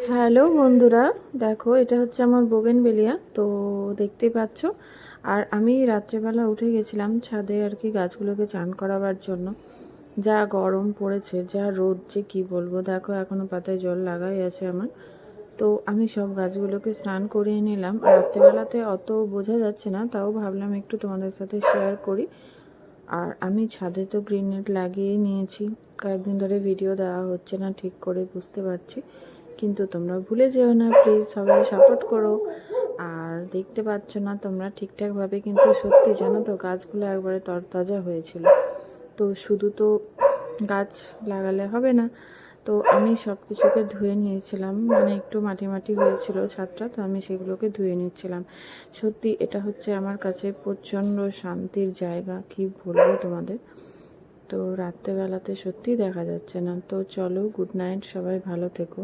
Hello বন্ধুরা, দেখো এটা হচ্ছে আমার বোগেনভেলিয়া। তো দেখতেই পাচ্ছ। আর আমি রাত্রেবেলা উঠে গেছিলাম ছাদে আর কি গাছগুলোকে চান করাবার জন্য। যা গরম পড়েছে, যা রোদ, যে কি বলবো। দেখো এখনো পাতায় জল লাগাই আছে আমার। তো আমি সব গাছগুলোকে স্নান করিয়ে নিলাম। আর রাত্রেবেলাতে অত বোঝা যাচ্ছে না, তাও ভাবলাম একটু তোমাদের সাথে শেয়ার করি। আর আমি ছাদে তো গ্রিন নেট লাগিয়ে নিয়েছি। কয়েকদিন ধরে ভিডিও দেওয়া হচ্ছে না ঠিক করে, বুঝতে পারছি, কিন্তু তোমরা ভুলে যেও না প্লিজ, সবাই সাপোর্ট করো। আর দেখতে পাচ্ছ না তোমরা ঠিকঠাকভাবে, কিন্তু সত্যি জানো তো গাছগুলো একবারে তরতাজা হয়েছিল। তো শুধু তো গাছ লাগালে হবে না, তো আমি সব কিছুকে ধুয়ে নিয়েছিলাম, মানে একটু মাটি মাটি হয়েছিল ছাদটা, তো আমি সেগুলোকে ধুয়ে নিচ্ছিলাম। সত্যি এটা হচ্ছে আমার কাছে প্রচণ্ড শান্তির জায়গা, কি বলবো তোমাদের। তো রাত্রেবেলাতে সত্যিই দেখা যাচ্ছে না। তো চলো, গুড নাইট, সবাই ভালো থেকো।